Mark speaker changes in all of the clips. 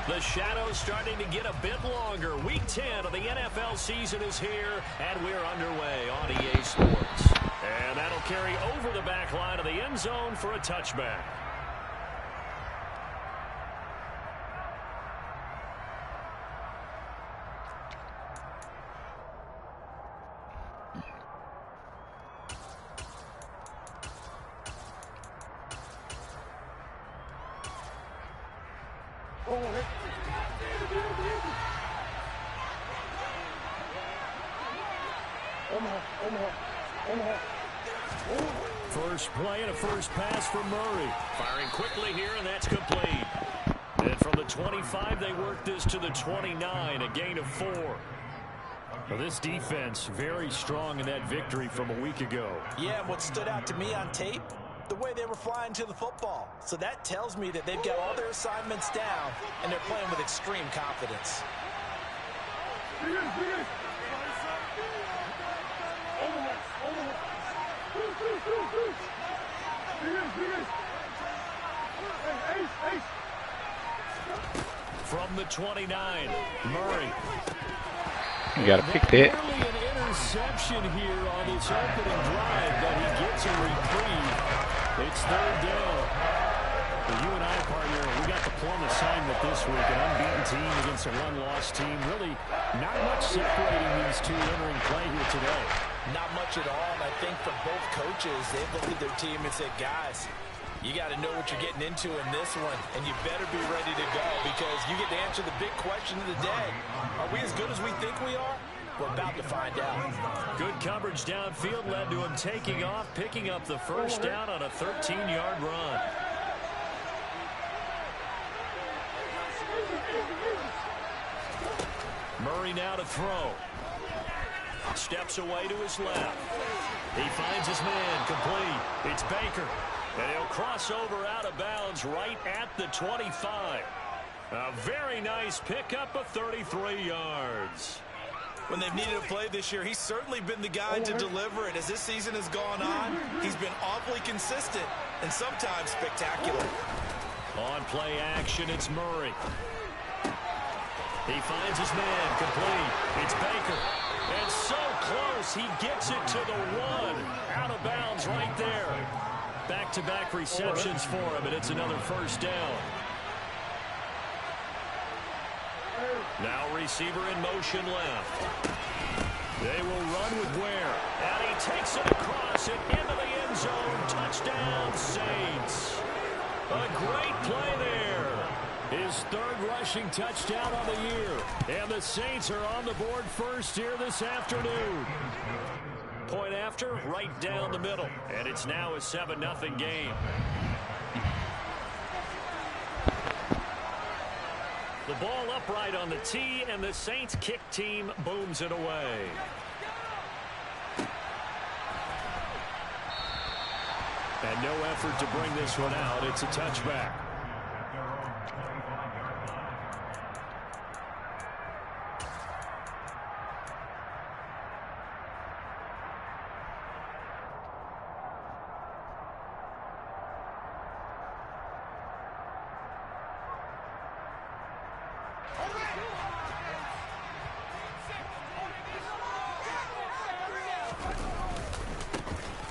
Speaker 1: The shadow's starting to get a bit longer. Week 10 of the NFL season is here, and we're underway on EA Sports. And that'll carry over the back line of the end zone for a touchback. First play and a first pass for Murray. Firing quickly here, and that's complete. And from the 25, they work this to the 29, a gain of 4. Well, this defense very strong in that victory from a week ago.
Speaker 2: Yeah, and what stood out to me on tape, the way they were flying to the football. So that tells me that they've got all their assignments down, and they're playing with extreme confidence.
Speaker 1: From the 29, Murray.
Speaker 3: You got to pick that.
Speaker 1: Nearly an interception here on this opening drive, but he gets a reprieve. It's third down. For you and I, partner, we got the plum assignment this week. An unbeaten team against a one-loss team. Really not much separating these two entering play here today.
Speaker 2: Not much at all, and I think for both coaches, they've looked at their team and said, guys, you got to know what you're getting into in this one, and you better be ready to go because you get to answer the big question of the day. Are we as good as we think we are? We're about to find out.
Speaker 1: Good coverage downfield led to him taking off, picking up the first down on a 13-yard run. Murray now to throw. Steps away to his left. He finds his man complete. It's Baker. And he'll cross over out of bounds right at the 25. A very nice pickup of 33 yards.
Speaker 2: When they've needed a play this year, he's certainly been the guy to deliver it. As this season has gone on, he's been awfully consistent and sometimes spectacular.
Speaker 1: On play action, it's Murray. He finds his man complete. It's Baker. And so close, he gets it to the 1. Out of bounds right there. Back-to-back receptions for him, and it's another first down. Now receiver in motion left. They will run with Ware. And he takes it across and into the end zone. Touchdown, Saints. A great play there. His third rushing touchdown of the year. And the Saints are on the board first here this afternoon. Point after, right down the middle. And it's now a 7-0 game. The ball upright on the tee, and the Saints kick team booms it away. And no effort to bring this one out. It's a touchback.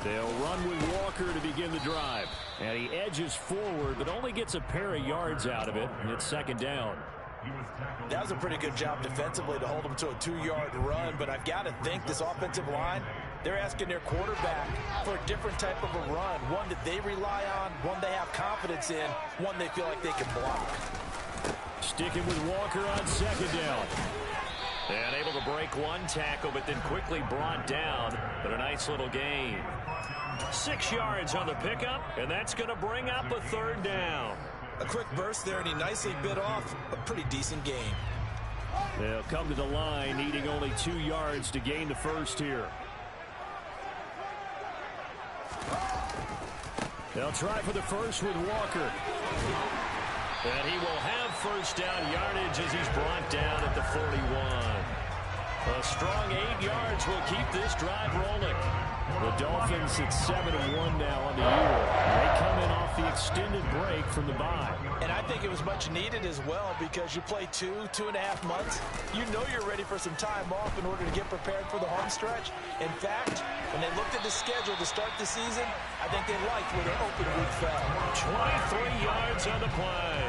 Speaker 1: They'll run with Walker to begin the drive. And he edges forward, but only gets a pair of yards out of it. And it's second down.
Speaker 2: That was a pretty good job defensively to hold him to a 2-yard run. But I've got to think this offensive line, they're asking their quarterback for a different type of a run. One that they rely on, one they have confidence in, one they feel like they can block.
Speaker 1: Sticking with Walker on second down. And able to break one tackle, but then quickly brought down. But a nice little gain. 6 yards on the pickup, and that's going to bring up a third down.
Speaker 2: A quick burst there, and he nicely bit off a pretty decent gain.
Speaker 1: They'll come to the line, needing only 2 yards to gain the first here. They'll try for the first with Walker. And he will have first down yardage as he's brought down at the 41. A strong 8 yards will keep this drive rolling. The Dolphins at 7-1 now on the year. They come in off the extended break from the bye.
Speaker 2: And I think it was much needed as well because you play 2.5 months. You know you're ready for some time off in order to get prepared for the home stretch. In fact, when they looked at the schedule to start the season, I think they liked where their open week fell.
Speaker 1: 23 yards on the play.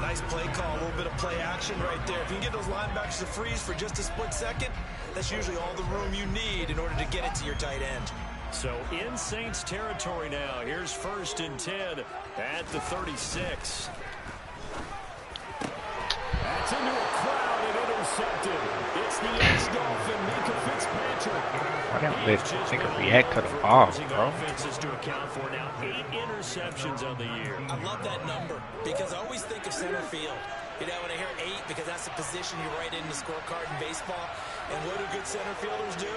Speaker 2: Nice play call, a little bit of play action right there. If you can get those linebackers to freeze for just a split second, that's usually all the room you need in order to get it to your tight end.
Speaker 1: So in Saints territory now. Here's 1st and 10 at the 36. That's into a crowd and intercepted. It's the ex-Dolphin, Minka Fitzpatrick.
Speaker 3: Why don't they think of react to the ball, bro?
Speaker 1: Offenses to account for now 8 interceptions on the year.
Speaker 2: I love that number because I always think of center field. You know, when I hear 8, because that's the position you write in the scorecard in baseball. And what do good center fielders do?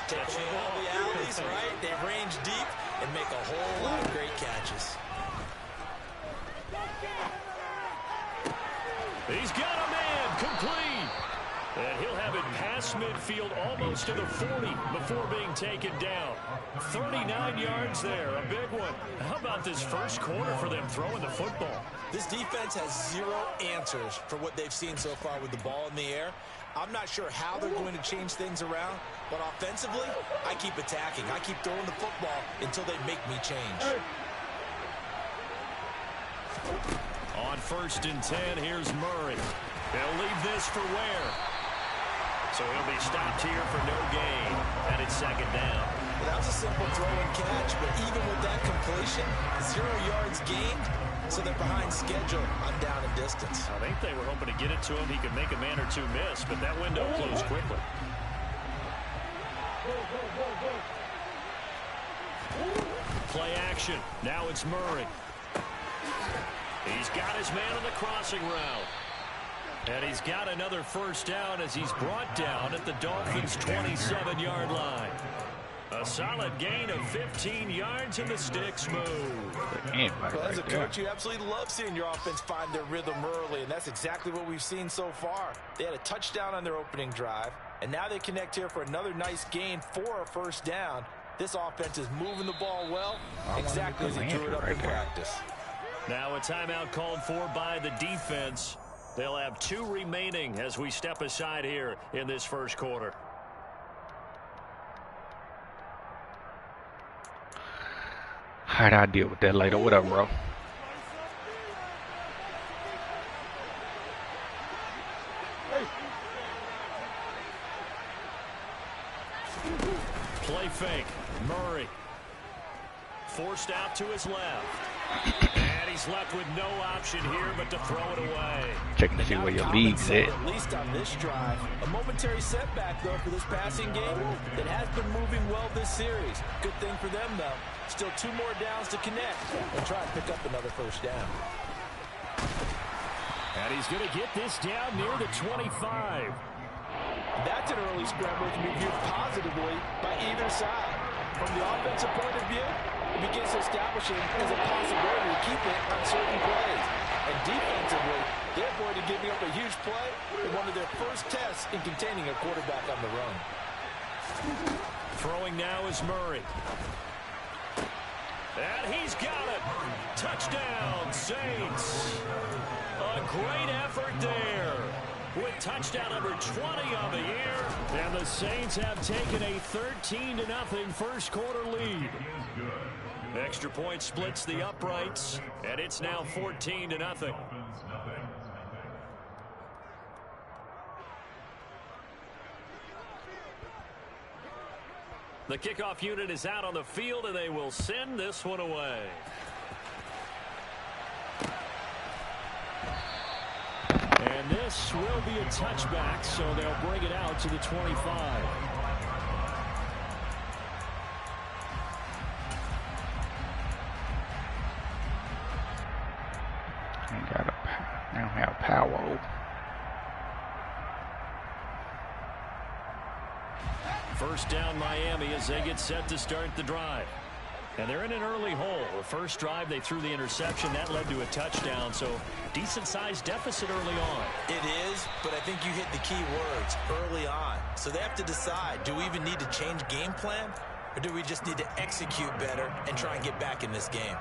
Speaker 2: Take away all the alleys, right? They range deep and make a whole lot of great catches.
Speaker 1: He's got a man complete. And he'll have it past midfield almost to the 40 before being taken down. 39 yards there, a big one. How about this first quarter for them throwing the football?
Speaker 2: This defense has 0 answers for what they've seen so far with the ball in the air. I'm not sure how they're going to change things around, but offensively, I keep attacking. I keep throwing the football until they make me change.
Speaker 1: On 1st and 10, here's Murray. They'll leave this for Ware. So he'll be stopped here for no gain. And it's 2nd down.
Speaker 2: Well, that was a simple throw and catch, but even with that completion, 0 yards gained, so they're behind schedule on down and distance.
Speaker 1: I think they were hoping to get it to him. He could make a man or two miss, but that window closed quickly. Play action. Now it's Murray. He's got his man on the crossing route. And he's got another 1st down as he's brought down at the Dolphins' 27-yard line. A solid gain of 15 yards and the sticks move.
Speaker 2: Well, as a coach, you absolutely love seeing your offense find their rhythm early, and that's exactly what we've seen so far. They had a touchdown on their opening drive, and now they connect here for another nice gain for a 1st down. This offense is moving the ball well, exactly as they drew it up in practice.
Speaker 1: Now a timeout called for by the defense. They'll have 2 remaining as we step aside here in this first quarter.
Speaker 3: How'd I deal with that later? What up, bro?
Speaker 1: Play fake. Murray. Forced out to his left. And he's left with no option here but to throw it away.
Speaker 3: Checking to see where your league's at.
Speaker 2: At least on this drive. A momentary setback, though, for this passing game that has been moving well this series. Good thing for them, though. Still 2 more downs to connect and try and pick up another 1st down.
Speaker 1: And he's going to get this down near the 25.
Speaker 2: That's an early scramble that can be viewed positively by either side. From the offensive point of view, it begins to establish it as a possibility to keep it on certain plays. And defensively, they're avoided giving up a huge play in one of their first tests in containing a quarterback on the run.
Speaker 1: Throwing now is Murray. And he's got it. Touchdown, Saints. A great effort there. With touchdown number 20 on the year. And the Saints have taken a 13-0 first quarter lead. Extra point splits the uprights. And it's now 14-0. The kickoff unit is out on the field, and they will send this one away. And this will be a touchback, so they'll bring it out to the 25.
Speaker 3: Now have power.
Speaker 1: First down Miami as they get set to start the drive. And they're in an early hole. The first drive they threw the interception. That led to a touchdown. So decent-sized deficit early on.
Speaker 2: It is, but I think you hit the key words, early on. So they have to decide, do we even need to change game plan? Or do we just need to execute better and try and get back in this game?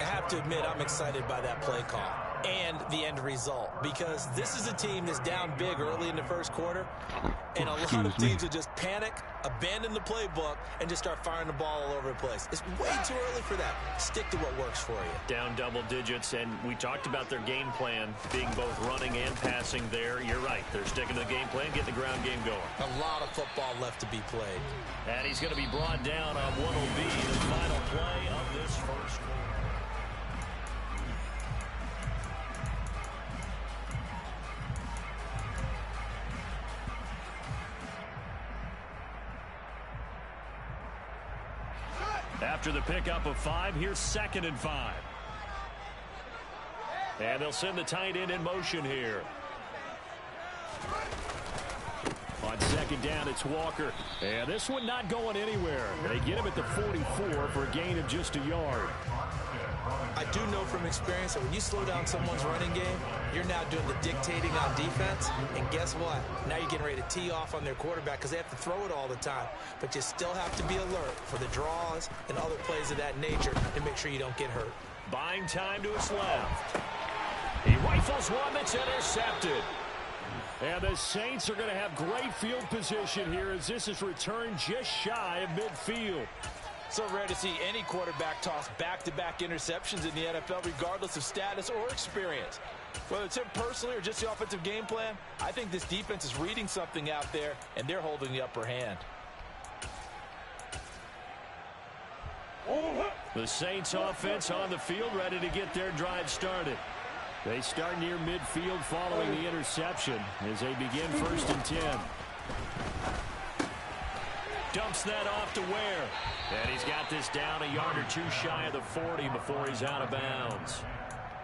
Speaker 2: I have to admit, I'm excited by that play call and the end result, because this is a team that's down big early in the first quarter, and a lot of teams will just panic, abandon the playbook, and just start firing the ball all over the place. It's way too early for that. Stick to what works for you.
Speaker 1: Down double digits, and we talked about their game plan being both running and passing there. You're right. They're sticking to the game plan, getting the ground game going.
Speaker 2: A lot of football left to be played.
Speaker 1: And he's going to be brought down on what will be the final play of this first quarter. After the pickup of 5, here's 2nd and 5. And they'll send the tight end in motion here. On 2nd down, it's Walker. And this one not going anywhere. They get him at the 44 for a gain of just a yard.
Speaker 2: I do know from experience that when you slow down someone's running game, you're now doing the dictating on defense. And guess what? Now you're getting ready to tee off on their quarterback because they have to throw it all the time. But you still have to be alert for the draws and other plays of that nature to make sure you don't get hurt.
Speaker 1: Buying time to his left. He rifles one that's intercepted. And the Saints are going to have great field position here as this is returned just shy of midfield.
Speaker 2: So rare to see any quarterback toss back-to-back interceptions in the NFL, regardless of status or experience. Whether it's him personally or just the offensive game plan, I think this defense is reading something out there, and they're holding the upper hand.
Speaker 1: The Saints offense on the field, ready to get their drive started. They start near midfield following the interception as they begin 1st and 10. Dumps that off to Ware. And he's got this down a yard or two shy of the 40 before he's out of bounds.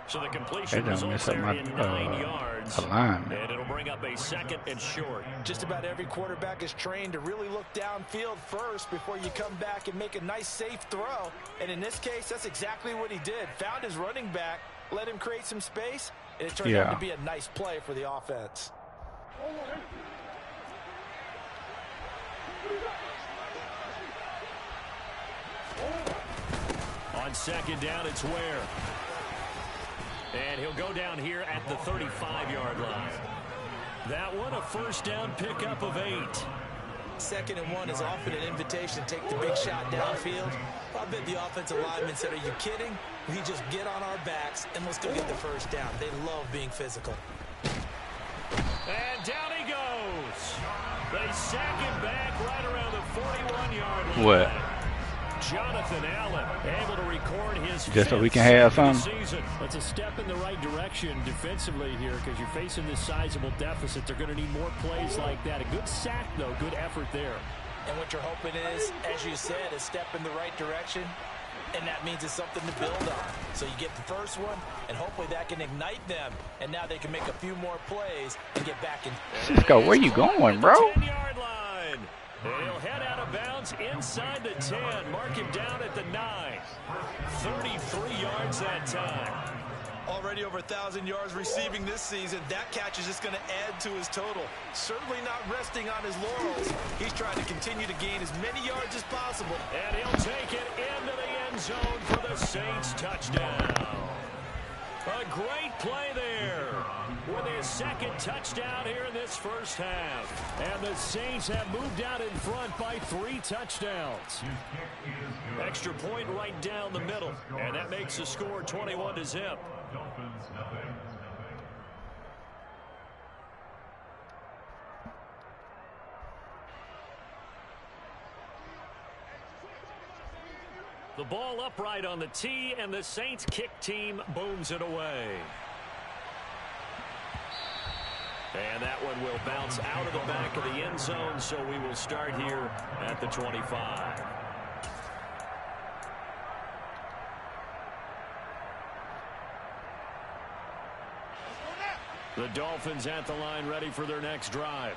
Speaker 1: So the completion results there in 9 yards. And it'll bring up a 2nd and short.
Speaker 2: Just about every quarterback is trained to really look downfield first before you come back and make a nice, safe throw. And in this case, that's exactly what he did. Found his running back, let him create some space, and it turned out to be a nice play for the offense.
Speaker 1: On 2nd down, it's Ware. And he'll go down here at the 35-yard line. That one, a 1st down pickup of 8.
Speaker 2: 2nd and 1 is often an invitation to take the big shot downfield. I bet the offensive lineman said, are you kidding? We just get on our backs and let's go get the 1st down. They love being physical.
Speaker 1: And down he goes. They sack him back right around the 41-yard line.
Speaker 3: What?
Speaker 1: Jonathan Allen able to record his
Speaker 3: just so we can have some
Speaker 1: season. That's a step in the right direction defensively here because you're facing this sizable deficit. They're going to need more plays like that. A good sack, though. Good effort there.
Speaker 2: And what you're hoping is, as you said, a step in the right direction, and that means it's something to build on. So you get the first one, and hopefully that can ignite them, and now they can make a few more plays and get back in.
Speaker 3: Cisco, where you going, bro?
Speaker 1: 10-yard line. He'll head out of bounds inside the 10. Mark him down at the 9. 33 yards that time.
Speaker 2: Already over 1,000 yards receiving this season. That catch is just going to add to his total. Certainly not resting on his laurels. He's trying to continue to gain as many yards as possible.
Speaker 1: And he'll take it into the end zone for the Saints touchdown. A great play there with his 2nd touchdown here in this first half. And the Saints have moved out in front by 3 touchdowns. Extra point right down the middle. And that makes the score 21-0. The ball upright on the tee, and the Saints kick team booms it away. And that one will bounce out of the back of the end zone, so we will start here at the 25. The Dolphins at the line ready for their next drive.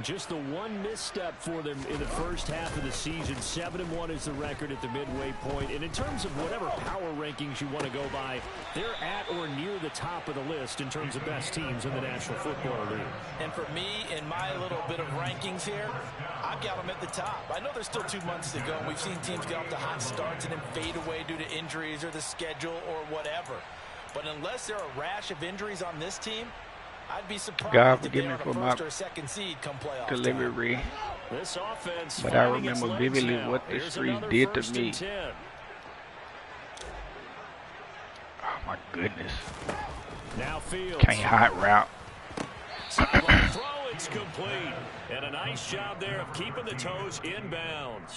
Speaker 1: Just the one misstep for them in the first half of the season. 7-1 is the record at the midway point. And in terms of whatever power rankings you want to go by, they're at or near the top of the list in terms of best teams in the National Football League.
Speaker 2: And for me, in my little bit of rankings here, I've got them at the top. I know there's still 2 months to go. We've seen teams get off to hot starts and then fade away due to injuries or the schedule or whatever. But unless there are a rash of injuries on this team, I'd be surprised
Speaker 3: God
Speaker 2: if they
Speaker 3: forgive me
Speaker 2: are
Speaker 3: for
Speaker 2: the
Speaker 3: my
Speaker 2: first or second seed come playoff
Speaker 3: delivery.
Speaker 1: This offense,
Speaker 3: but I remember vividly what the streets did to me. Oh my goodness.
Speaker 1: Now Fields.
Speaker 3: Can't hot route.
Speaker 1: Sideline throw, it's complete. And a nice job there of keeping the toes inbounds.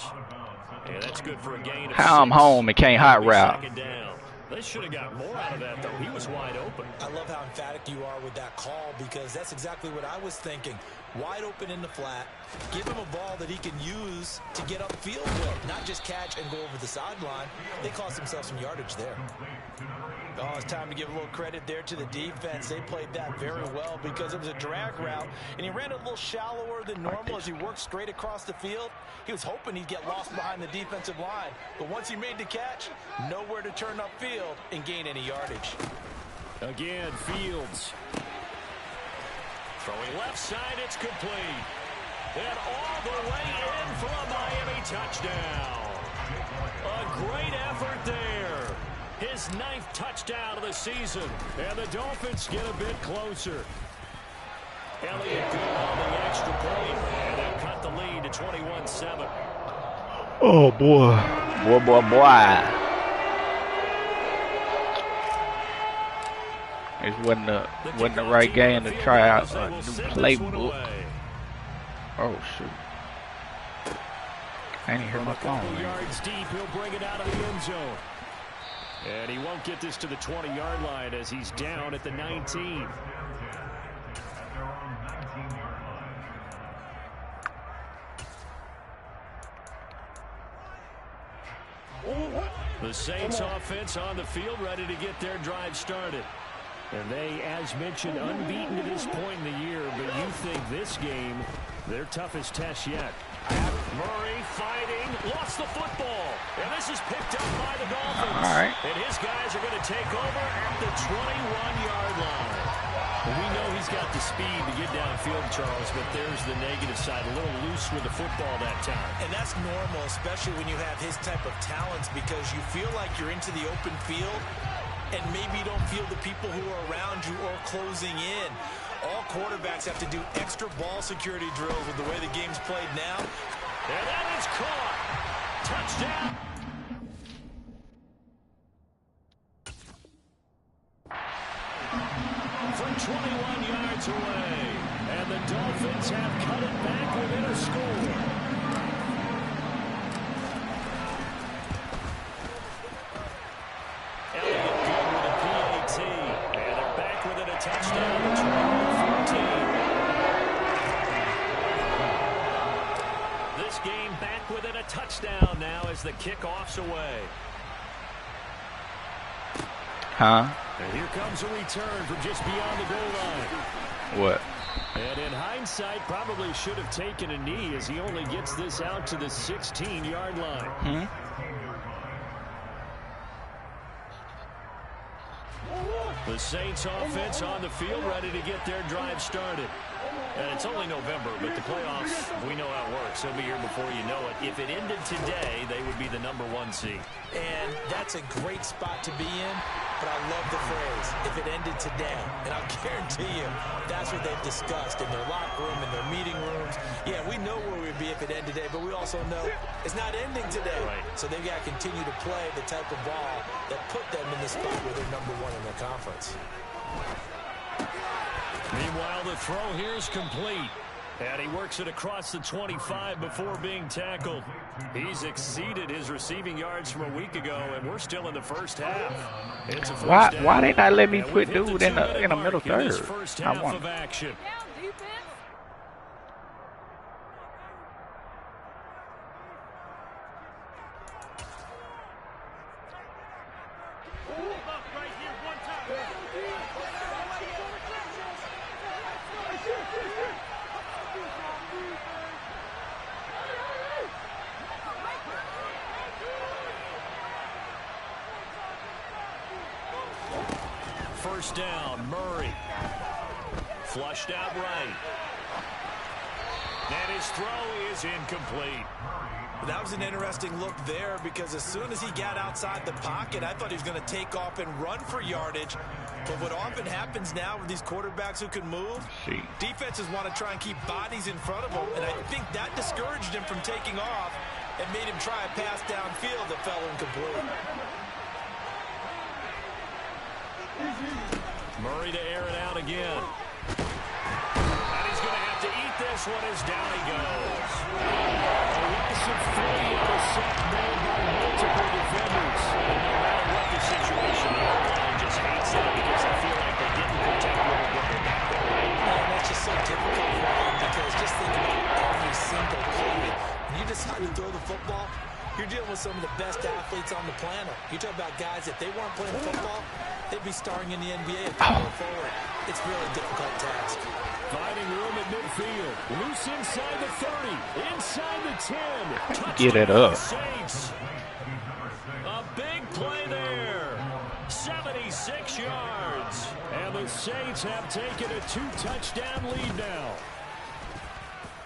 Speaker 1: Yeah, that's good for a gain of 6.
Speaker 3: How I'm home and can't hot route.
Speaker 1: Second down. They should have got more out of that, though. He was wide open.
Speaker 2: I love how emphatic you are with that call because that's exactly what I was thinking. Wide open in the flat. Give him a ball that he can use to get upfield with, not just catch and go over the sideline. They cost themselves some yardage there. Oh, it's time to give a little credit there to the defense. They played that very well because it was a drag route, and he ran a little shallower than normal as he worked straight across the field. He was hoping he'd get lost behind the defensive line, but once he made the catch, nowhere to turn upfield and gain any yardage.
Speaker 1: Again, Fields. Throwing left side, it's complete. And all the way in for a Miami touchdown. A great effort there. His 9th touchdown of the season. And the Dolphins get a bit closer. Elliott good on the extra point. And they'll cut the lead to 21-7.
Speaker 3: Oh, boy. Boy. It wasn't the right game to try out a new playbook. Oh, shoot. I ain't hear my phone.
Speaker 1: Yards deep, he'll bring it out of the end zone. And he won't get this to the 20-yard line as he's down at the 19. The Saints offense on the field ready to get their drive started. And they, as mentioned, unbeaten to this point in the year, but you think this game, their toughest test yet. Murray fighting, lost the football, and this is picked up by the Dolphins.
Speaker 3: All right.
Speaker 1: And his guys are going to take over at the 21-yard line. Well, we know he's got the speed to get downfield, Charles, but there's the negative side, a little loose with the football that time.
Speaker 2: And that's normal, especially when you have his type of talents, because you feel like you're into the open field, and maybe you don't feel the people who are around you or closing in. All quarterbacks have to do extra ball security drills with the way the game's played now.
Speaker 1: And that is caught. Touchdown. From 21 yards away. And the Dolphins have cut it back within a score. Elliott good with a PAT. And they're back within a touchdown. 21-14. This game back within a touchdown now as the kickoff's away.
Speaker 3: Huh?
Speaker 1: And here comes a return from just beyond the goal line.
Speaker 3: What?
Speaker 1: And in hindsight, probably should have taken a knee as he only gets this out to the 16-yard line. The Saints offense on the field ready to get their drive started. And it's only November, but the playoffs, we know how it works. They'll be here before you know it. If it ended today, they would be the #1 seed.
Speaker 2: And that's a great spot to be in, but I love the phrase, if it ended today. And I'll guarantee you, that's what they've discussed in their locker room, in their meeting rooms. Yeah, we know where we'd be if it ended today, but we also know it's not ending today.
Speaker 1: Right.
Speaker 2: So they've got to continue to play the type of ball that put them in the spot where they're #1 in their conference.
Speaker 1: Meanwhile, the throw here is complete. And he works it across the 25 before being tackled. He's exceeded his receiving yards from a week ago, and we're still in the first half. It's a first down.
Speaker 3: Why they not let me
Speaker 1: And
Speaker 3: put
Speaker 1: we've hit
Speaker 3: dude
Speaker 1: the
Speaker 3: in the
Speaker 1: 2-minute
Speaker 3: middle
Speaker 1: mark in this
Speaker 3: third?
Speaker 1: first
Speaker 3: I
Speaker 1: half
Speaker 3: want.
Speaker 1: of action. first down. Murray. Flushed out right. And his throw is incomplete.
Speaker 2: That was an interesting look there because as soon as he got outside the pocket, I thought he was going to take off and run for yardage. But what often happens now with these quarterbacks who can move, defenses want to try and keep bodies in front of them, and I think that discouraged him from taking off and made him try a pass downfield that fell incomplete.
Speaker 1: Murray to air it out again. And he's going to have to eat this one as down he goes. A loss of 3 on a sack made by multiple defenders. And no matter what the situation, the O-line just hates that because I feel like they didn't protect what they're back there, right?
Speaker 2: Man, that's just so difficult for them because just think about every single play. When you decide to throw the football, you're dealing with some of the best athletes on the planet. You talk about guys, if they weren't playing football, they'd be starring in the NBA if they go forward. It's a really difficult task.
Speaker 1: Finding room at midfield. Loose inside the 30. Inside the 10. Touchdown
Speaker 3: Get it up.
Speaker 1: Saints. A big play there. 76 yards. And the Saints have taken a 2-touchdown lead now.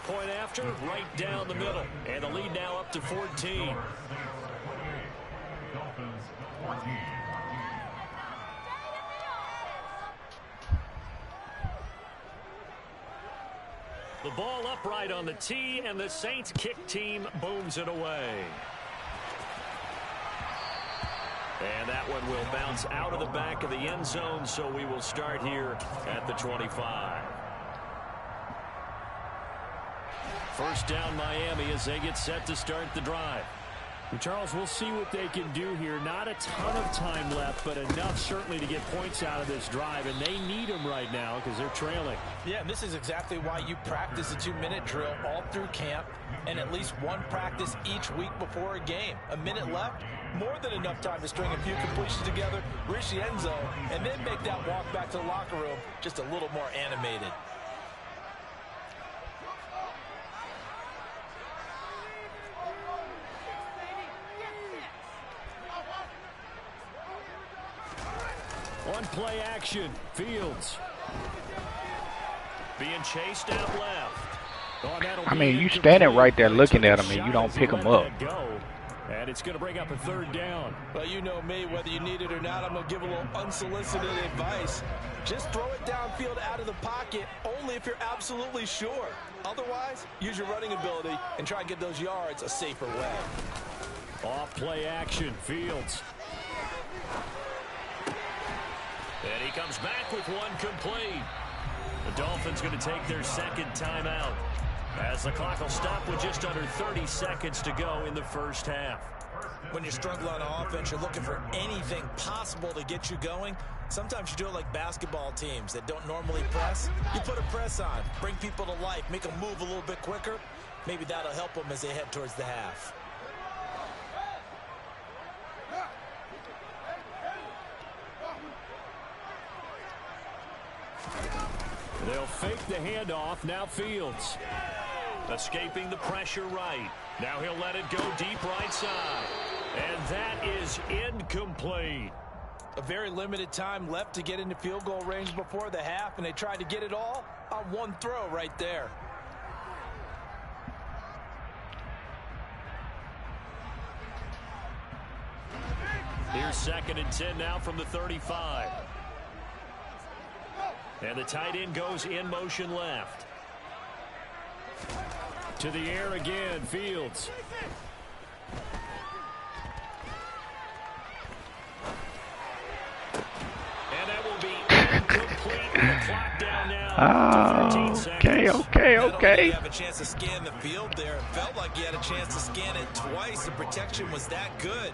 Speaker 1: Point after, right down the middle. And the lead now up to 14. The ball upright on the tee, and the Saints kick team booms it away. And that one will bounce out of the back of the end zone, so we will start here at the 25. First down Miami as they get set to start the drive.
Speaker 4: Charles, we'll see what they can do here. Not a ton of time left, but enough certainly to get points out of this drive, and they need them right now because they're trailing.
Speaker 2: Yeah, and this is exactly why you practice a 2-minute drill all through camp and at least one practice each week before a game. A minute left, more than enough time to string a few completions together, reach the end zone, and then make that walk back to the locker room just a little more animated.
Speaker 1: On play action, Fields. Being chased out left. Oh,
Speaker 3: I mean, you standing right there looking at him and you don't pick him up.
Speaker 1: And it's going to bring up a third down.
Speaker 2: Well, you know me, whether you need it or not, I'm going to give a little unsolicited advice. Just throw it downfield out of the pocket only if you're absolutely sure. Otherwise, use your running ability and try and get those yards a safer way.
Speaker 1: Off play action, Fields. And he comes back with one complete. The Dolphins going to take their second timeout as the clock will stop with just under 30 seconds to go in the first half.
Speaker 2: When you're struggling on offense, you're looking for anything possible to get you going. Sometimes you do it like basketball teams that don't normally press. You put a press on, bring people to life, make them move a little bit quicker. Maybe that'll help them as they head towards the half.
Speaker 1: They'll fake the handoff. Now Fields. Escaping the pressure right. Now he'll let it go deep right side. And that is incomplete.
Speaker 2: A very limited time left to get into field goal range before the half, and they tried to get it all on one throw right there.
Speaker 1: Here's 2nd and 10 now from the 35. And the tight end goes in motion left. To the air again, Fields. And that will be incomplete. The clock down now to 13 seconds.
Speaker 3: Okay.
Speaker 2: He have a chance to scan the field there. It felt like he had a chance to scan it twice. The protection was that good.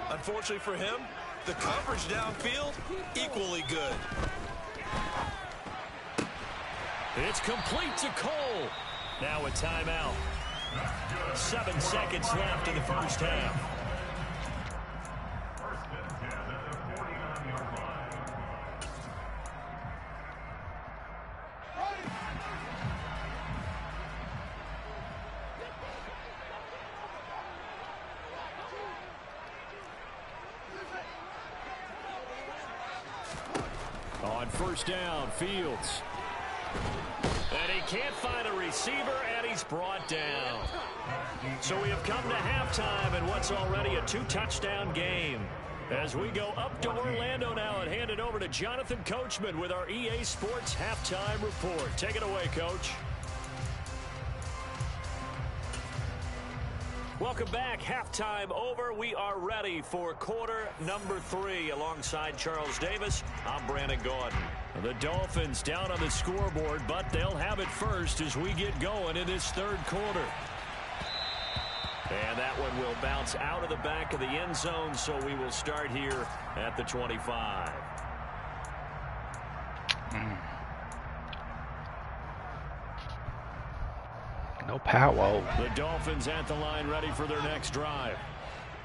Speaker 2: Unfortunately for him, the coverage downfield, equally good.
Speaker 1: It's complete to Cole. Now a timeout. 7 seconds left in the first half.
Speaker 4: On first down, Fields.
Speaker 1: And he can't find a receiver, and he's brought down. So we have come to halftime in what's already a 2-touchdown game. As we go up to Orlando now and hand it over to Jonathan Coachman with our EA Sports Halftime Report. Take it away, Coach. Welcome back. Halftime over. We are ready for quarter number 3. Alongside Charles Davis, I'm Brandon Gordon. The Dolphins down on the scoreboard, but they'll have it first as we get going in this third quarter. And that one will bounce out of the back of the end zone, so we will start here at the 25.
Speaker 3: No power.
Speaker 4: The Dolphins at the line ready for their next drive.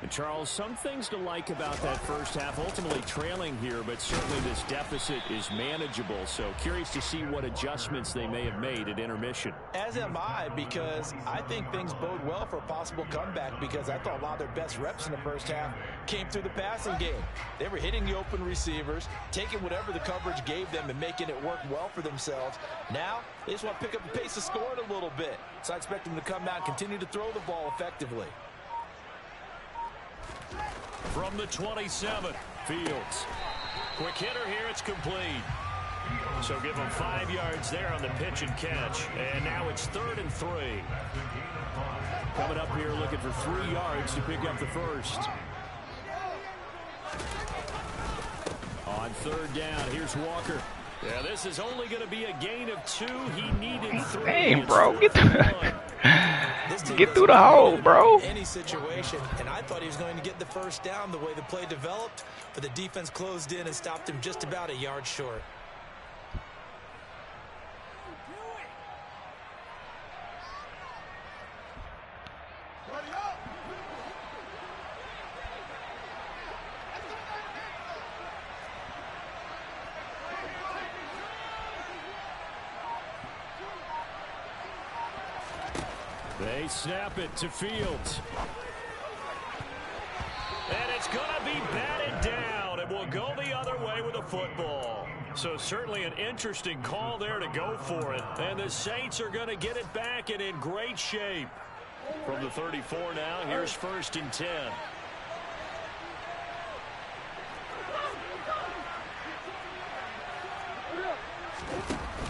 Speaker 4: And Charles, some things to like about that first half. Ultimately trailing here, but certainly this deficit is manageable. So curious to see what adjustments they may have made at intermission.
Speaker 2: As am I, because I think things bode well for a possible comeback, because I thought a lot of their best reps in the first half came through the passing game. They were hitting the open receivers, taking whatever the coverage gave them and making it work well for themselves. Now, they just want to pick up the pace of scoring a little bit. So I expect them to come out and continue to throw the ball effectively.
Speaker 1: From the 27, Fields. Quick hitter here, it's complete. So give him 5 yards there on the pitch and catch. And now it's 3rd and 3.
Speaker 4: Coming up here looking for 3 yards to pick up the first. On third down, here's Walker.
Speaker 1: Yeah, this is only going to be a gain of 2. He needed 3.
Speaker 3: Dang, bro. Get through the hole, bro.
Speaker 2: Any situation, and I thought he was going to get the first down the way the play developed, but the defense closed in and stopped him just about a yard short.
Speaker 4: They snap it to Fields.
Speaker 1: And it's going to be batted down, and we'll go the other way with a football. So certainly an interesting call there to go for it. And the Saints are going to get it back and in great shape. From the 34 now, here's 1st and 10.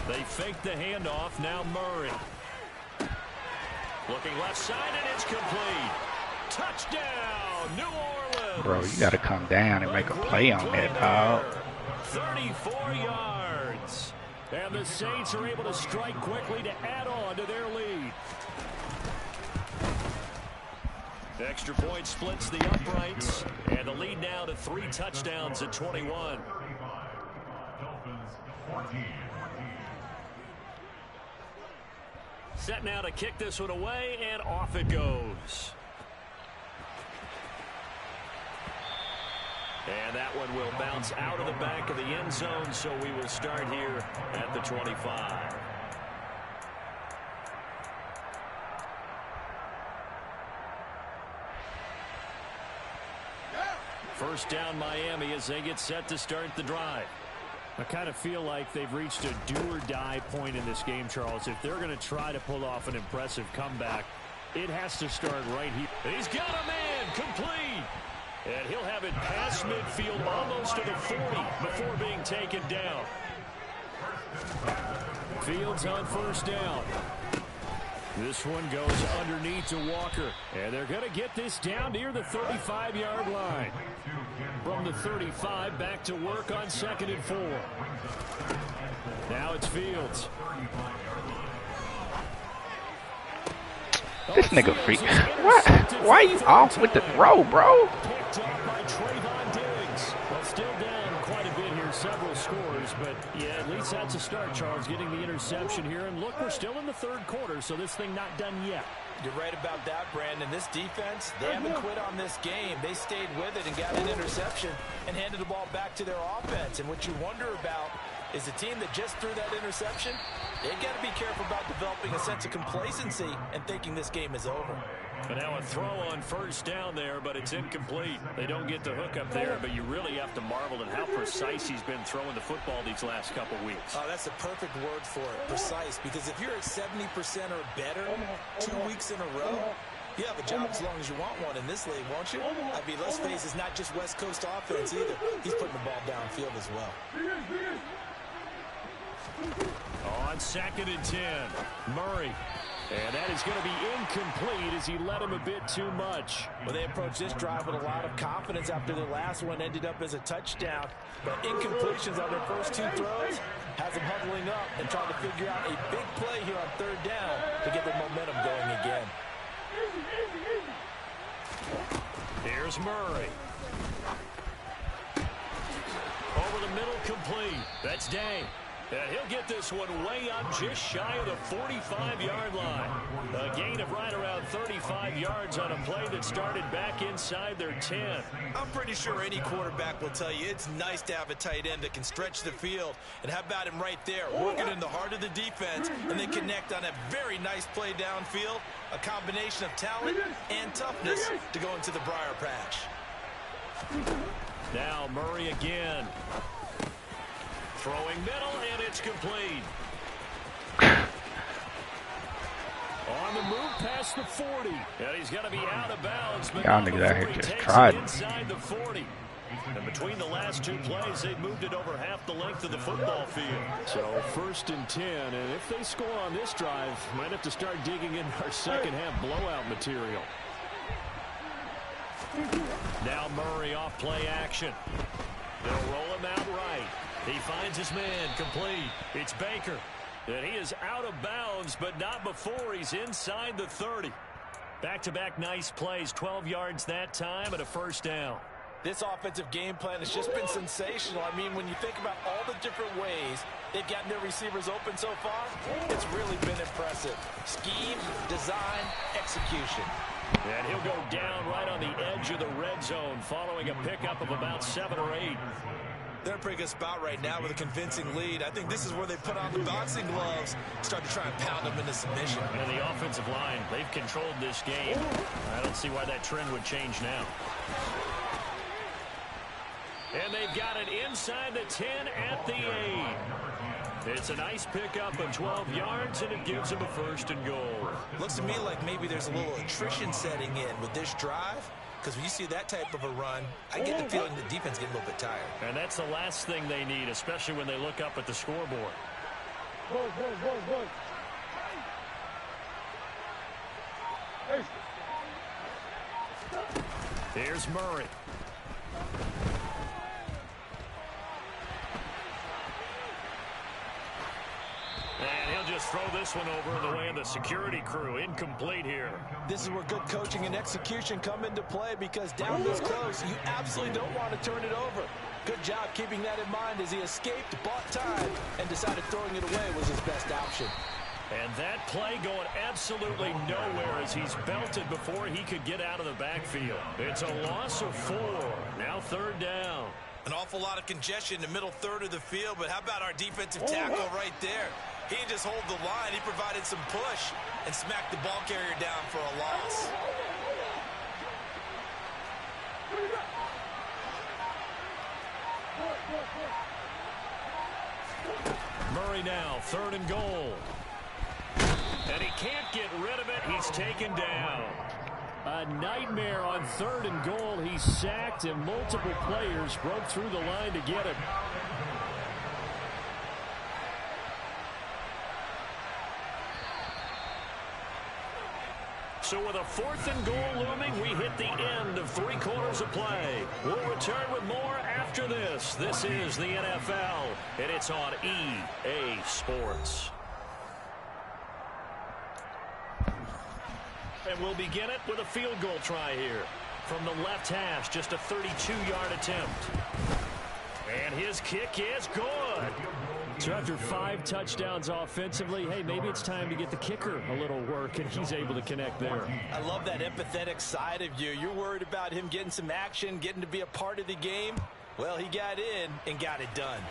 Speaker 1: They fake the handoff, now Murray. Looking left side, and it's complete. Touchdown, New Orleans.
Speaker 3: Bro, you got to come down and make a play on that, dog.
Speaker 1: 34 yards.
Speaker 4: And the Saints are able to strike quickly to add on to their lead.
Speaker 1: Extra point splits the uprights. And the lead now to 3 touchdowns at 21. Set now to kick this one away, and off it goes. And that one will bounce out of the back of the end zone, so we will start here at the 25. First down Miami as they get set to start the drive.
Speaker 4: I kind of feel like they've reached a do-or-die point in this game, Charles. If they're going to try to pull off an impressive comeback, it has to start right here.
Speaker 1: He's got a man, complete. And he'll have it past midfield almost to the 40 before being taken down.
Speaker 4: Fields on first down. This one goes underneath to Walker. And they're going to get this down near the 35-yard line. From the 35, back to work on 2nd and 4. Now it's Fields.
Speaker 3: This nigga freak. What? Why are you off with the throw, bro?
Speaker 4: Picked up by Trayvon Diggs. Well, still down quite a bit here, several scores, but yeah, at least that's a start, Charles, getting the interception here. And look, we're still in the third quarter, so this thing not done yet.
Speaker 2: You're right about that, Brandon. This defense, they haven't quit on this game. They stayed with it and got an interception and handed the ball back to their offense. And what you wonder about is a team that just threw that interception, they got to be careful about developing a sense of complacency and thinking this game is over.
Speaker 4: And now a throw on first down there, but it's incomplete. They don't get the hook up there, but you really have to marvel at how precise he's been throwing the football these last couple weeks.
Speaker 2: Oh, that's a perfect word for it, precise, because if you're at 70% or better 2 weeks in a row, you have a job as long as you want one in this league, won't you? I mean, let's face it, it's not just West Coast offense either. He's putting the ball downfield as well.
Speaker 4: On 2nd and 10, Murray. And that is going to be incomplete as he led him a bit too much.
Speaker 2: Well, they approached this drive with a lot of confidence after their last one ended up as a touchdown. But incompletions on their first 2 throws has them huddling up and trying to figure out a big play here on 3rd down to get the momentum going again.
Speaker 4: Here's Murray. Over the middle, complete. That's Day. And he'll get this one way up just shy of the 45-yard line. A gain of right around 35 yards on a play that started back inside their 10.
Speaker 2: I'm pretty sure any quarterback will tell you it's nice to have a tight end that can stretch the field. And how about him right there, working in the heart of the defense, and they connect on a very nice play downfield, a combination of talent and toughness to go into the briar patch.
Speaker 4: Now Murray again. Throwing middle, and it's complete. On the move past the 40. And he's going to be out of bounds. But
Speaker 3: y'all niggas out here just tried.
Speaker 4: Inside the 40. And between the last 2 plays, they've moved it over half the length of the football field. So 1st and 10. And if they score on this drive, might have to start digging in our second half blowout material. Now Murray off play action. They'll roll him out right. He finds his man, complete. It's Baker. And he is out of bounds, but not before he's inside the 30. Back-to-back nice plays, 12 yards that time and a 1st down.
Speaker 2: This offensive game plan has just been sensational. I mean, when you think about all the different ways they've gotten their receivers open so far, it's really been impressive. Scheme, design, execution.
Speaker 4: And he'll go down right on the edge of the red zone following a pickup of about 7 or 8.
Speaker 2: They're in a pretty good spot right now with a convincing lead. I think this is where they put on the boxing gloves, start to try and pound them into submission.
Speaker 4: And the offensive line, they've controlled this game. I don't see why that trend would change now. And they've got it inside the 10 at the 8. It's a nice pickup of 12 yards, and it gives them a 1st and goal.
Speaker 2: Looks to me like maybe there's a little attrition setting in with this drive. Because when you see that type of a run, I get the feeling the defense getting a little bit tired.
Speaker 4: And that's the last thing they need, especially when they look up at the scoreboard. Here's Murray. And he'll just throw this one over the way of the security crew. Incomplete here.
Speaker 2: This is where good coaching and execution come into play, because down this close, you absolutely don't want to turn it over. Good job keeping that in mind as he escaped, bought time, and decided throwing it away was his best option.
Speaker 4: And that play going absolutely nowhere as he's belted before he could get out of the backfield. It's a loss of 4. Now 3rd down.
Speaker 2: An awful lot of congestion in the middle 3rd of the field, but how about our defensive tackle right there? He didn't just hold the line. He provided some push and smacked the ball carrier down for a loss.
Speaker 4: Murray now, 3rd and goal. And he can't get rid of it. He's taken down. A nightmare on 3rd and goal. He's sacked, and multiple players broke through the line to get it. So with a 4th and goal looming, we hit the end of 3 quarters of play. We'll return with more after this. This is the NFL, and it's on EA Sports. And we'll begin it with a field goal try here. From the left hash, just a 32-yard attempt. And his kick is good. So after 5 touchdowns offensively, hey, maybe it's time to get the kicker a little work, and he's able to connect there.
Speaker 2: I love that empathetic side of you. You're worried about him getting some action, getting to be a part of the game. Well, he got in and got it done.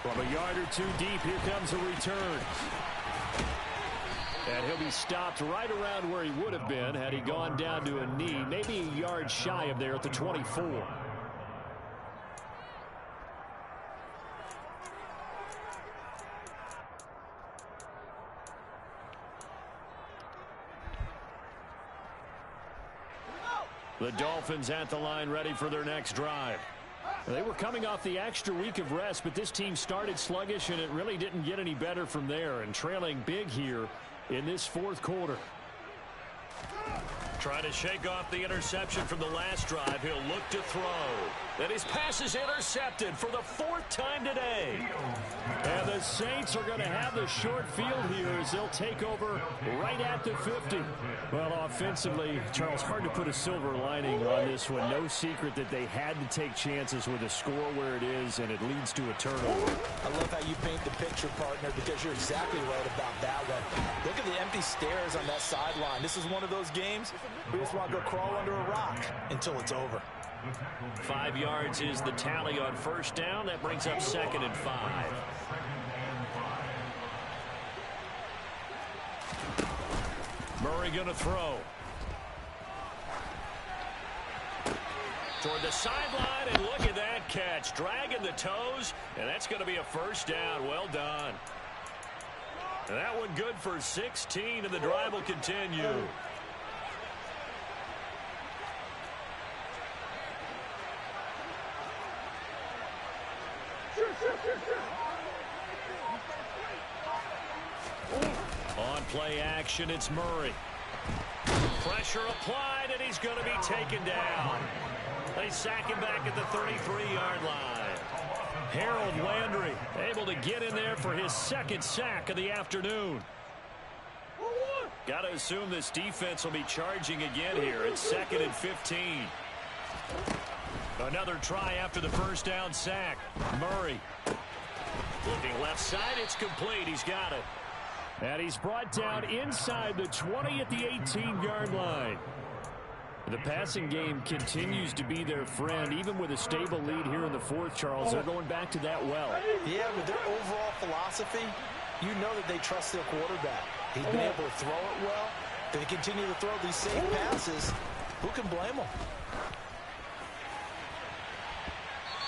Speaker 4: From a yard or 2 deep, here comes a return. And he'll be stopped right around where he would have been had he gone down to a knee, maybe a yard shy of there at the 24. The Dolphins at the line ready for their next drive. They were coming off the extra week of rest, but this team started sluggish, and it really didn't get any better from there, and trailing big here in this fourth quarter.
Speaker 1: Trying to shake off the interception from the last drive. He'll look to throw. And his pass is intercepted for the 4th time today.
Speaker 4: And the Saints are going to have the short field here as they'll take over right at the 50. Well, offensively, Charles, hard to put a silver lining on this one. No secret that they had to take chances with a score where it is, and it leads to a turnover.
Speaker 2: I love how you paint the picture, partner, because you're exactly right about that one. Look at the empty stares on that sideline. This is one of those games we just want to go crawl under a rock until it's over.
Speaker 1: 5 yards is the tally on first down. That brings up 2nd and 5. Murray going to throw. Toward the sideline, and look at that catch. Dragging the toes, and that's going to be a first down. Well done. And that one good for 16, and the drive will continue. On play action, it's Murray. Pressure applied, and he's going to be taken down. They sack him back at the 33-yard line. Harold Landry able to get in there for his 2nd sack of the afternoon. Got to assume this defense will be charging again here. It's 2nd and 15. Another try after the first down sack. Murray. Looking left side, it's complete. He's got it.
Speaker 4: And he's brought down inside the 20 at the 18-yard line. The passing game continues to be their friend, even with a stable lead here in the 4th, Charles. They're going back to that well.
Speaker 2: Yeah, with their overall philosophy, you know that they trust their quarterback. He's been able to throw it well. They continue to throw these safe passes. Who can blame them?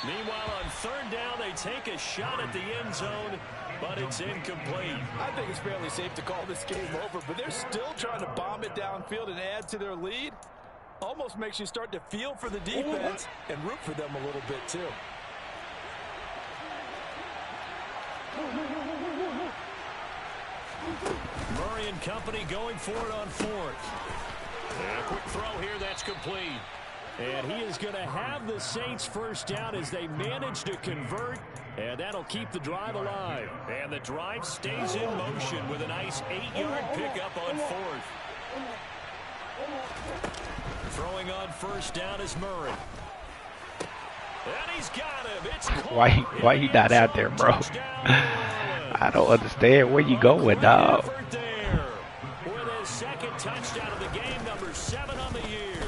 Speaker 1: Meanwhile, on 3rd down, they take a shot at the end zone, but it's incomplete.
Speaker 2: I think it's fairly safe to call this game over, but they're still trying to bomb it downfield and add to their lead. Almost makes you start to feel for the defense and root for them a little bit, too.
Speaker 1: Murray and company going for it on 4th. And a quick throw here, that's complete.
Speaker 4: And he is going to have the Saints first down as they manage to convert, and that'll keep the drive alive.
Speaker 1: And the drive stays in motion with a nice 8-yard pickup on 4th. Throwing on first down is Murray. And he's got him. It's
Speaker 3: why you not out there, bro? I don't understand where you going, dog.
Speaker 1: With his 2nd touchdown of the game, number 7 on the year.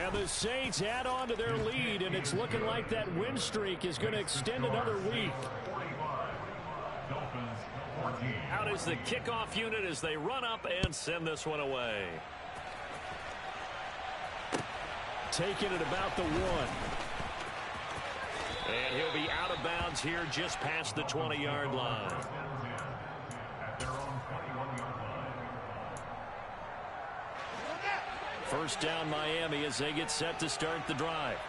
Speaker 4: And the Saints add on to their lead, and it's looking like that win streak is going to extend another week.
Speaker 1: Out is the kickoff unit as they run up and send this one away.
Speaker 4: Taking it about the 1.
Speaker 1: And he'll be out of bounds here just past the 20-yard line. First down Miami as they get set to start the drive.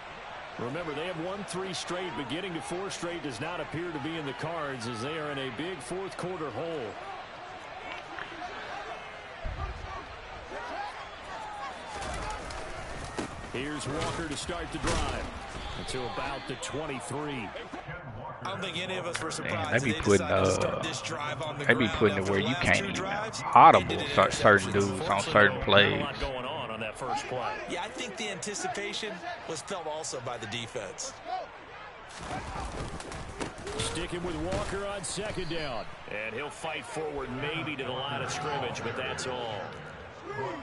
Speaker 4: Remember, they have won 3 straight, but getting to 4 straight does not appear to be in the cards as they are in a big 4th quarter hole. Here's Walker to start the drive to about the 23.
Speaker 2: I don't think any of us were surprised.
Speaker 3: Man, they be putting it where you can't even audible certain dudes on certain plays.
Speaker 1: Going on that first play.
Speaker 2: Yeah, I think the anticipation was felt also by the defense.
Speaker 4: Sticking with Walker on 2nd down.
Speaker 1: And he'll fight forward maybe to the line of scrimmage, but that's all.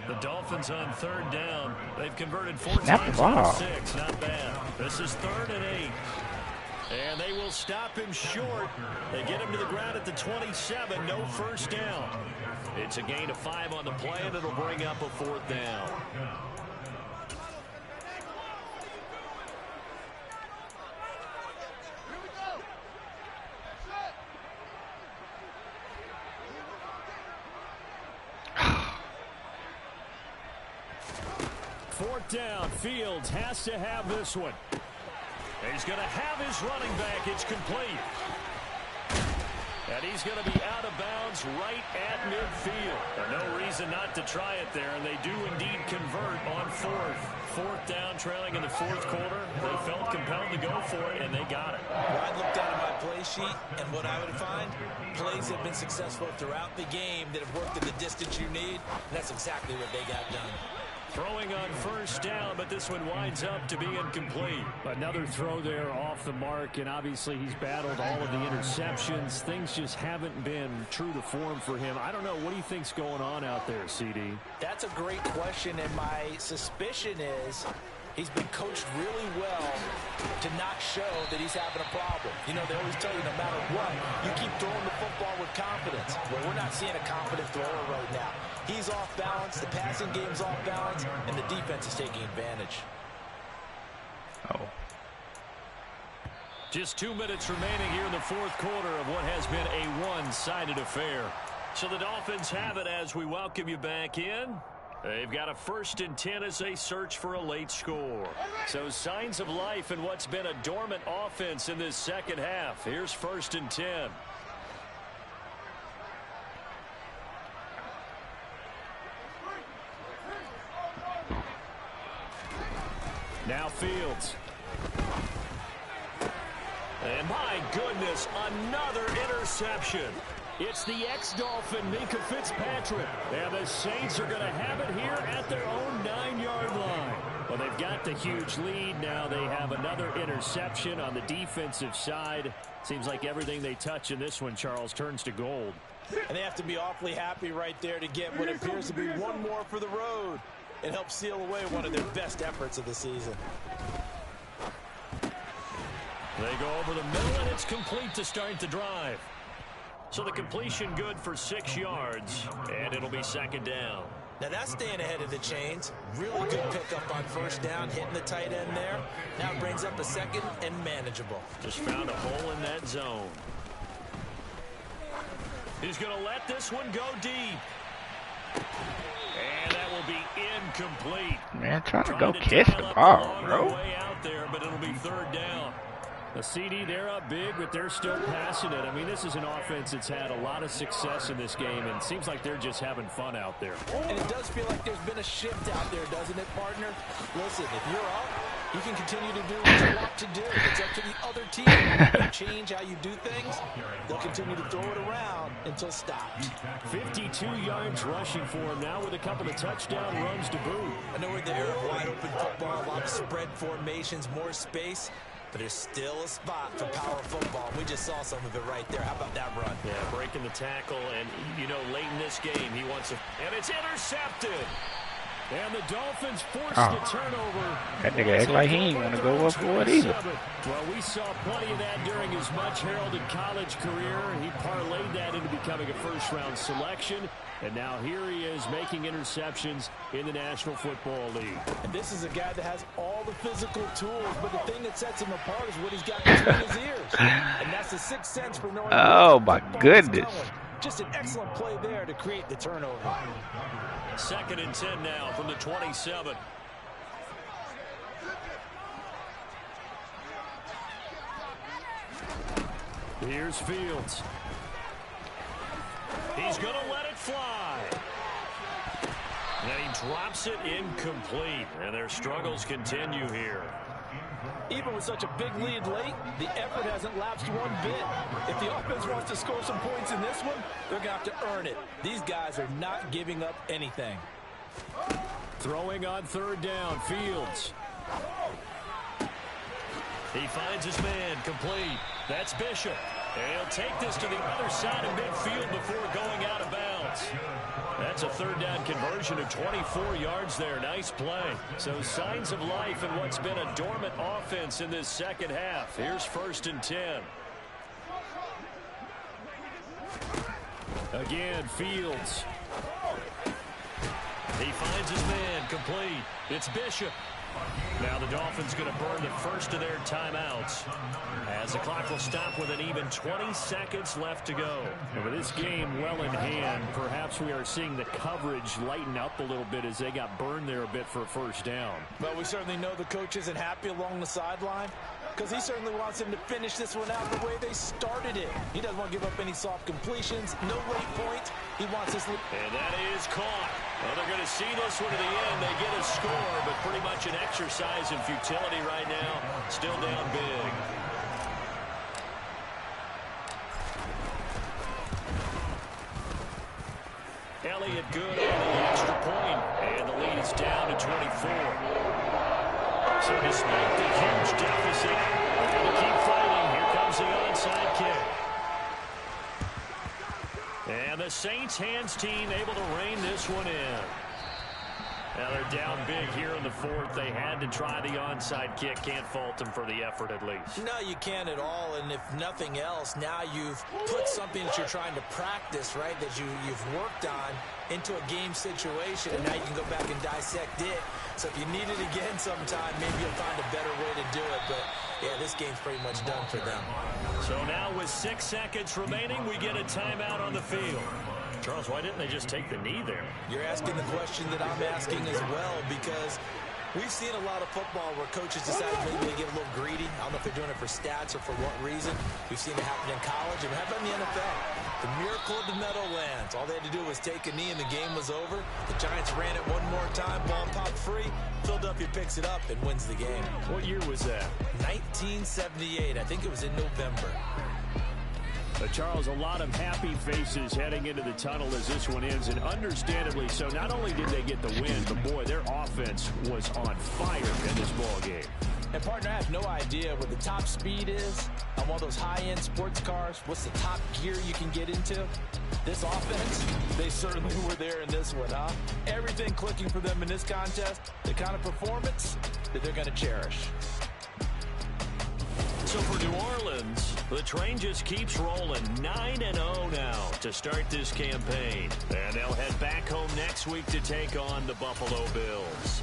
Speaker 1: The Dolphins on 3rd down. They've converted 4 times on 6. Not bad. This is 3rd and 8.
Speaker 4: And they will stop him short. They get him to the ground at the 27. No first down. It's a gain of 5 on the play, and it'll bring up a 4th down. Fourth down. Fields has to have this one. He's going to have his running back. It's complete. And he's going to be out of bounds right at midfield. No reason not to try it there, and they do indeed convert on 4th. 4th down, trailing in the 4th quarter. They felt compelled to go for it, and they got it.
Speaker 2: I looked down at my play sheet, and what I would find, plays have been successful throughout the game that have worked in the distance you need, and that's exactly what they got done.
Speaker 4: Throwing on first down, but this one winds up to be incomplete. Another throw there off the mark, and obviously he's battled all of the interceptions. Things just haven't been true to form for him. I don't know. What do you think's going on out there, CD?
Speaker 2: That's a great question, and my suspicion is he's been coached really well to not show that he's having a problem. You know, they always tell you no matter what, you keep throwing the football with confidence. Well, we're not seeing a confident thrower right now. He's off balance, the passing game's off balance, and the defense is taking advantage.
Speaker 4: Just 2 minutes remaining here in the 4th quarter of what has been a one-sided affair. So the Dolphins have it as we welcome you back in. They've got a 1st and 10 as they search for a late score. So signs of life in what's been a dormant offense in this second half. Here's 1st and 10. Now Fields. And my goodness, another interception. It's the ex-Dolphin, Minka Fitzpatrick. And the Saints are going to have it here at their own 9-yard line. Well, they've got the huge lead now. They have another interception on the defensive side. Seems like everything they touch in this one, Charles, turns to gold.
Speaker 2: And they have to be awfully happy right there to get what appears to be one more for the road. It helps seal away one of their best efforts of the season.
Speaker 4: They go over the middle, and it's complete to start the drive. So the completion good for 6 yards, and it'll be 2nd down.
Speaker 2: Now that's staying ahead of the chains. Really good pickup on first down, hitting the tight end there. Now it brings up a 2nd and manageable.
Speaker 4: Just found a hole in that zone. He's going to let this one go deep. And that will be incomplete.
Speaker 3: Man, trying to go catch the ball, bro.
Speaker 4: Way out there, but it'll be 3rd down. The CD, they're up big, but they're still passing it. I mean, this is an offense that's had a lot of success in this game, and it seems like they're just having fun out there.
Speaker 2: And it does feel like there's been a shift out there, doesn't it, partner? Listen, if you're up, you can continue to do what you want to do. It's up to the other team. You change how you do things. They'll continue to throw it around until stopped.
Speaker 4: 52 yards rushing for him now with a couple of touchdown runs to boot.
Speaker 2: I know we're there, wide open football, a lot of spread formations, more space. But there's still a spot for power football. We just saw some of it right there. How about that run?
Speaker 4: Yeah, breaking the tackle, and, you know, late in this game, he wants to... And it's intercepted! And the Dolphins forced the turnover.
Speaker 3: That nigga act like he ain't want to go up for it either.
Speaker 4: Well, we saw plenty of that during his much-heralded college career. He parlayed that into becoming a first-round selection. And now here he is making interceptions in the National Football League.
Speaker 2: And this is a guy that has all the physical tools, but the thing that sets him apart is what he's got between his ears. And that's the sixth sense for knowing.
Speaker 3: Oh, my goodness.
Speaker 2: Just an excellent play there to create the turnover.
Speaker 4: 2nd and 10 now from the 27. Here's Fields. He's going to let it fly. And he drops it incomplete. And their struggles continue here.
Speaker 2: Even with such a big lead late, the effort hasn't lapsed one bit. If the offense wants to score some points in this one, they're going to have to earn it. These guys are not giving up anything.
Speaker 4: Throwing on 3rd down, Fields. He finds his man, complete. That's Bishop.
Speaker 1: And he'll take this to the other side of midfield before going out of bounds. That's a third down conversion of 24 yards there. Nice play. So signs of life in what's been a dormant offense in this second half. Here's 1st and 10. Again, Fields. He finds his man, complete. It's Bishop. Now the Dolphins going to burn the first of their timeouts, as the clock will stop with an even 20 seconds left to go.
Speaker 4: And with this game well in hand, perhaps we are seeing the coverage lighten up a little bit as they got burned there a bit for a first down.
Speaker 2: But we certainly know the coach isn't happy along the sideline, because he certainly wants them to finish this one out the way they started it. He doesn't want to give up any soft completions, no late points. He wants this.
Speaker 1: And that is caught. Well, they're going to see this one to the end. They get a score, but pretty much an exercise in futility right now. Still down big. Elliott good on the extra point, and the lead is down to 24. So despite the huge deficit, they're going to keep fighting. Here comes the onside kick. And the Saints hands team able to rein this one in. Now they're down big here in the fourth. They had to try the onside kick. Can't fault them for the effort at least.
Speaker 2: No, you can't at all. And if nothing else, now you've put something that you're trying to practice, right, that you've worked on into a game situation. And now you can go back and dissect it. So if you need it again sometime, maybe you'll find a better way to do it. But, yeah, this game's pretty much done for them.
Speaker 1: So now with 6 seconds remaining, we get a timeout on the field. Charles, why didn't they just take the knee there?
Speaker 2: You're asking the question that I'm asking as well, because we've seen a lot of football where coaches decide maybe they get a little greedy. I don't know if they're doing it for stats or for what reason. We've seen it happen in college, and how about in the NFL? The miracle of the Meadowlands. All they had to do was take a knee, and the game was over. The Giants ran it one more time, ball popped free. Philadelphia picks it up and wins the game.
Speaker 4: What year was that?
Speaker 2: 1978. I think it was in November.
Speaker 4: Charles, a lot of happy faces heading into the tunnel as this one ends, and understandably so. Not only did they get the win, but boy, their offense was on fire in this ball game.
Speaker 2: And partner, I have no idea what the top speed is on one of those high-end sports cars. What's the top gear you can get into? This offense, they certainly were there in this one, huh? Everything clicking for them in this contest, the kind of performance that they're going to cherish.
Speaker 1: So for New Orleans, the train just keeps rolling. 9-0 now to start this campaign. And they'll head back home next week to take on the Buffalo Bills.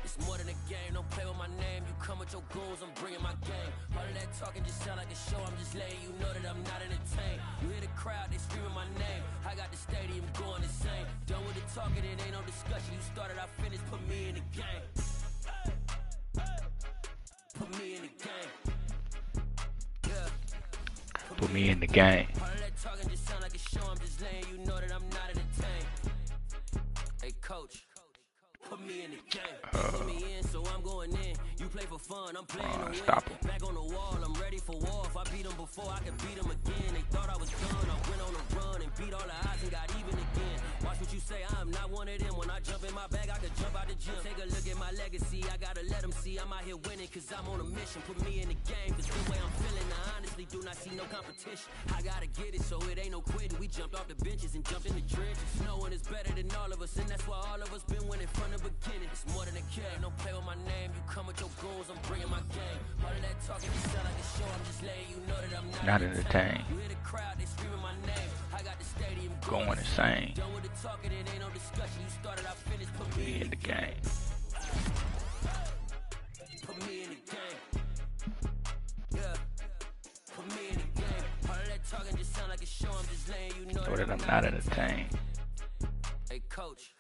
Speaker 5: It's more than a game, don't play with my name. You come with your goals, I'm bringing my game. All of that talking just sound like a show. I'm just letting you know that I'm not entertained. You hear the crowd, they screaming my name. I got the stadium going insane. Done with the talking, it ain't no discussion. You started, I finished, put me in the game. Put me in the game. Yeah.
Speaker 3: Put me in the game.
Speaker 5: All of that talking just sound like a show. I'm just letting you know that I'm not entertained. Hey, coach. Put me in the game. Put me in, so I'm going in. You play for fun, I'm playing to win.
Speaker 3: Stop him.
Speaker 5: Back on the wall, I'm ready for war. If I beat them before, I can beat them again. They thought I was done, I went on a run and beat all the odds and got even again. Watch what you say, I'm not one of them. When I jump in my bag, I can jump out the gym. Take a look at my legacy, I gotta let them see I'm out here winning, cause I'm on a mission. Put me in the game, cause the way I'm feeling, I honestly do not see no competition. I gotta get it, so it ain't no quitting. We jumped off the benches and jumped in the trenches. No one is better than all of us, and that's why all of us been winning from the beginning. It's more than a game, don't play with my name. You come with your goals, I'm bringing my game. All of that talking just sound like a show. I'm just letting you know that I'm not
Speaker 3: entertained.
Speaker 5: You hear the crowd, they screaming my name. I got the stadium
Speaker 3: Going insane.
Speaker 5: Done with the talking, it ain't no discussion. You started, I finished. Put me
Speaker 3: In the game.
Speaker 5: Put me in the game. Yeah. Put me in the game. All of that talking just sound like a show. I'm just letting you know
Speaker 3: Or that I'm not entertained.
Speaker 5: Hey, coach.